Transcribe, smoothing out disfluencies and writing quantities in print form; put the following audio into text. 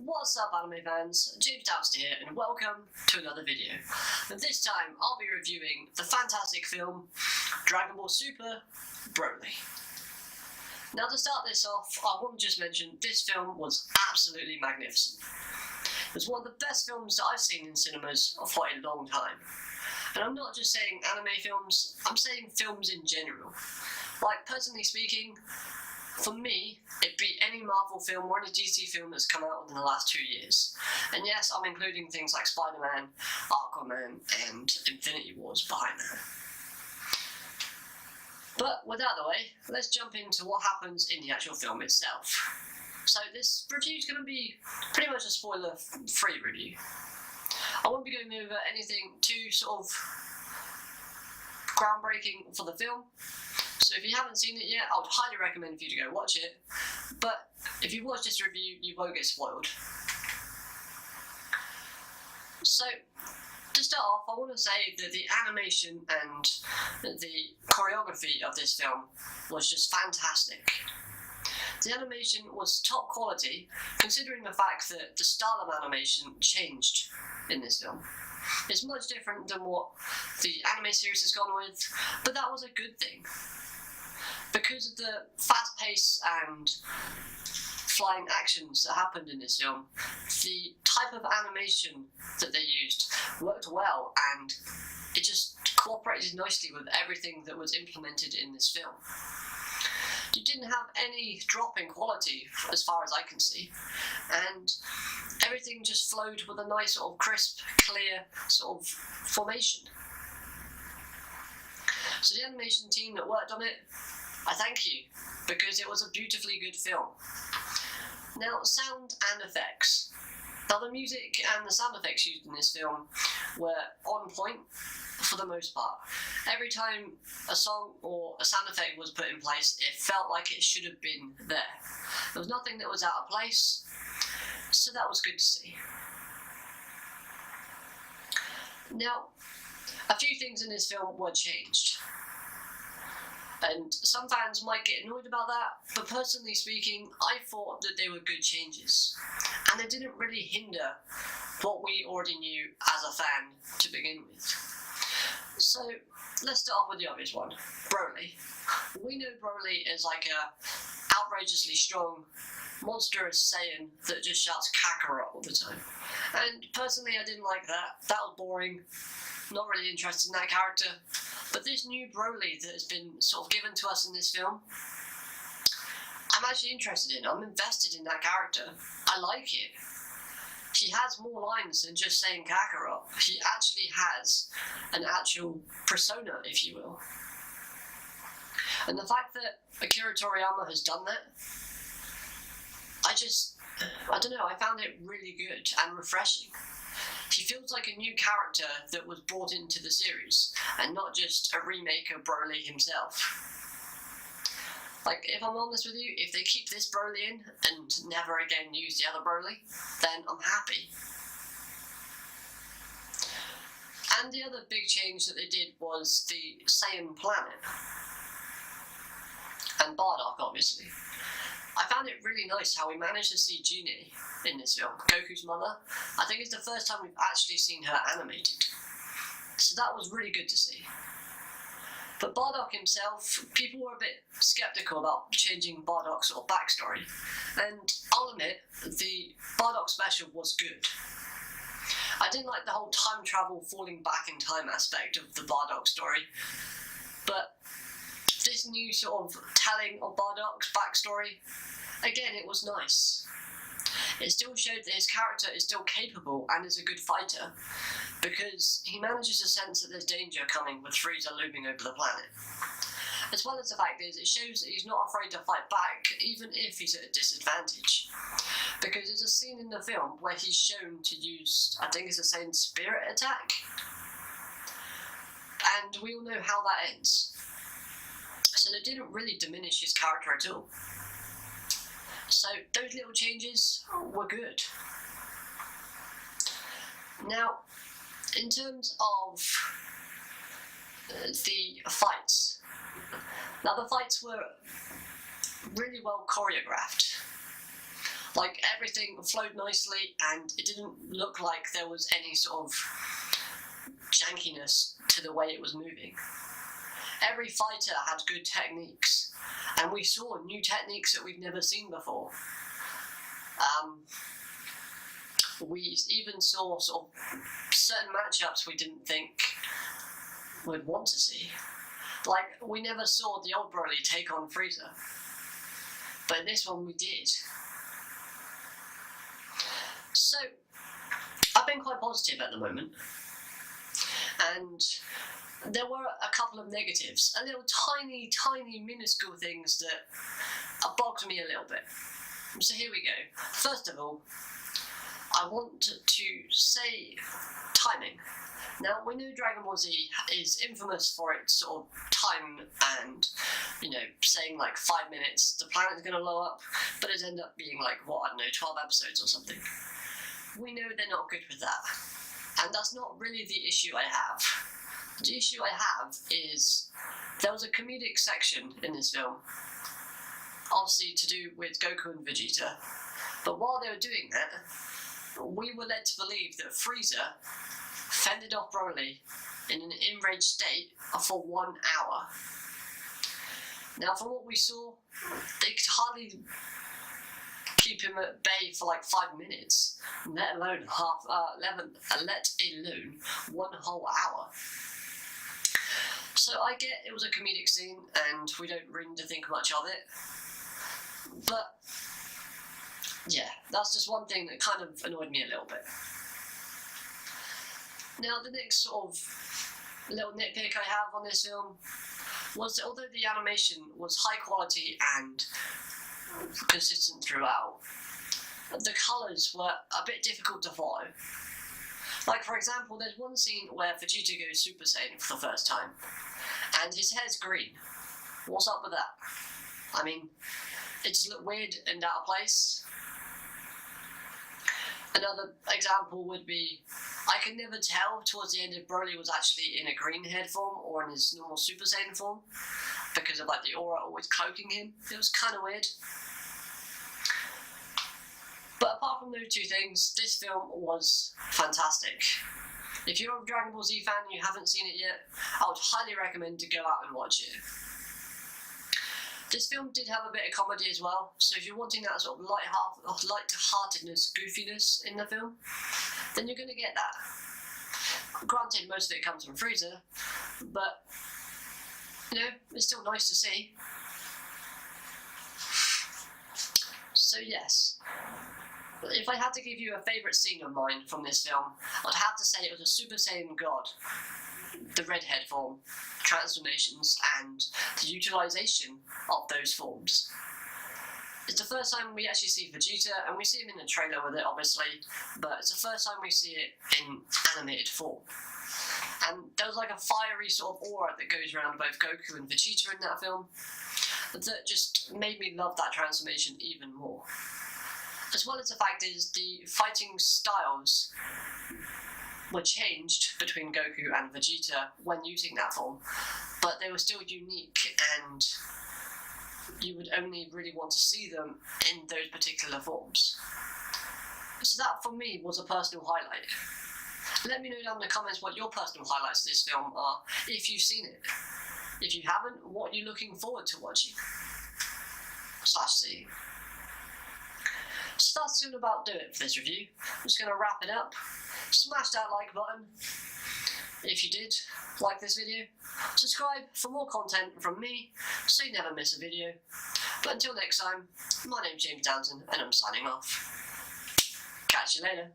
What's up, anime fans? James Dowster here, and welcome to another video. And this time, I'll be reviewing the fantastic film Dragon Ball Super Broly. Now, to start this off, I want to just mention this film was absolutely magnificent. It was one of the best films that I've seen in cinemas for a long time. And I'm not just saying anime films, I'm saying films in general. Like, personally speaking, for me, it beat any Marvel film or any DC film that's come out within the last 2 years. And yes, I'm including things like Spider-Man, Aquaman, and Infinity Wars behind that. But with that out of the way, let's jump into what happens in the actual film itself. So this review is going to be pretty much a spoiler-free review. I won't be going over anything too sort of groundbreaking for the film. So if you haven't seen it yet, I would highly recommend for you to go watch it. But if you watch this review, you won't get spoiled. So, to start off, I want to say that the animation and the choreography of this film was just fantastic. The animation was top quality, considering the fact that the style of animation changed in this film. It's much different than what the anime series has gone with, but that was a good thing. Because of the fast pace and flying actions that happened in this film, the type of animation that they used worked well, and it just cooperated nicely with everything that was implemented in this film. You didn't have any drop in quality as far as I can see, and everything just flowed with a nice sort of crisp, clear sort of formation. So the animation team that worked on it, I thank you, because it was a beautifully good film. Now, sound and effects. Now, the music and the sound effects used in this film were on point for the most part. Every time a song or a sound effect was put in place, it felt like it should have been there. There was nothing that was out of place, so that was good to see. Now, a few things in this film were changed. And some fans might get annoyed about that, but personally speaking, I thought that they were good changes. And they didn't really hinder what we already knew as a fan to begin with. So, let's start off with the obvious one, Broly. We know Broly is like a outrageously strong, monstrous Saiyan that just shouts Kakarot all the time. And personally, I didn't like that. That was boring. Not really interested in that character. But this new Broly that has been sort of given to us in this film, I'm actually interested in. I'm invested in that character. I like it. He has more lines than just saying Kakarot. He actually has an actual persona, if you will. And the fact that Akira Toriyama has done that, I don't know, I found it really good and refreshing. He feels like a new character that was brought into the series, and not just a remake of Broly himself. Like, if I'm honest with you, if they keep this Broly in, and never again use the other Broly, then I'm happy. And the other big change that they did was the Saiyan planet. And Bardock, obviously. I found it really nice how we managed to see Genie in this film, Goku's mother. I think it's the first time we've actually seen her animated. So that was really good to see. But Bardock himself, people were a bit sceptical about changing Bardock's sort of backstory. And I'll admit, the Bardock special was good. I didn't like the whole time travel, falling back in time aspect of the Bardock story. But this new sort of telling of Bardock's backstory, again, it was nice. It still showed that his character is still capable and is a good fighter, because he manages to sense that there's danger coming with Frieza looming over the planet. As well as the fact is, it shows that he's not afraid to fight back, even if he's at a disadvantage. Because there's a scene in the film where he's shown to use, I think it's the same spirit attack, and we all know how that ends. So they didn't really diminish his character at all. So those little changes were good. Now, in terms of the fights, now the fights were really well choreographed. Like, everything flowed nicely, and it didn't look like there was any sort of jankiness to the way it was moving. Every fighter had good techniques, and we saw new techniques that we've never seen before. We even saw sort of certain matchups we didn't think we'd want to see. Like, we never saw the old Broly take on Frieza, but in this one we did. So, I've been quite positive at the moment, and there were a couple of negatives, a little tiny, minuscule things that bugged me a little bit. So here we go. First of all, I want to say timing. Now, we know Dragon Ball Z is infamous for its sort of time and, saying like 5 minutes, the planet's going to blow up, but it ends up being like, 12 episodes or something. We know they're not good with that. And that's not really the issue I have. The issue I have is there was a comedic section in this film, obviously to do with Goku and Vegeta, but while they were doing that, we were led to believe that Frieza fended off Broly in an enraged state for 1 hour. Now, from what we saw, they could hardly keep him at bay for like 5 minutes, let alone 1 whole hour. So I get it was a comedic scene and we don't really need to think much of it, but yeah, that's just one thing that kind of annoyed me a little bit. Now, the next sort of little nitpick I have on this film was that although the animation was high quality and consistent throughout, the colours were a bit difficult to follow. Like, for example, there's one scene where Vegeta goes Super Saiyan for the first time, and his hair's green. What's up with that? I mean, it just looked weird and out of place. Another example would be, I could never tell towards the end if Broly was actually in a green head form or in his normal Super Saiyan form, because of like the aura always cloaking him. It was kind of weird. But apart from those two things, this film was fantastic. If you're a Dragon Ball Z fan and you haven't seen it yet, I would highly recommend to go out and watch it. This film did have a bit of comedy as well, so if you're wanting that sort of light-heartedness, goofiness in the film, then you're going to get that. Granted, most of it comes from Frieza, but, it's still nice to see. So yes, if I had to give you a favourite scene of mine from this film, I'd have to say it was a Super Saiyan God, the redhead form, transformations, and the utilisation of those forms. It's the first time we actually see Vegeta, and we see him in the trailer with it, obviously, but it's the first time we see it in animated form. And there was like a fiery sort of aura that goes around both Goku and Vegeta in that film that just made me love that transformation even more. As well as the fact is the fighting styles were changed between Goku and Vegeta when using that form, but they were still unique and you would only really want to see them in those particular forms. So that for me was a personal highlight. Let me know down in the comments what your personal highlights of this film are, if you've seen it. If you haven't, what are you looking forward to watching? /see. So that's going to about do it for this review. I'm just going to wrap it up. Smash that like button if you did like this video. Subscribe for more content from me so you never miss a video. But until next time, my name's James Downton and I'm signing off. Catch you later.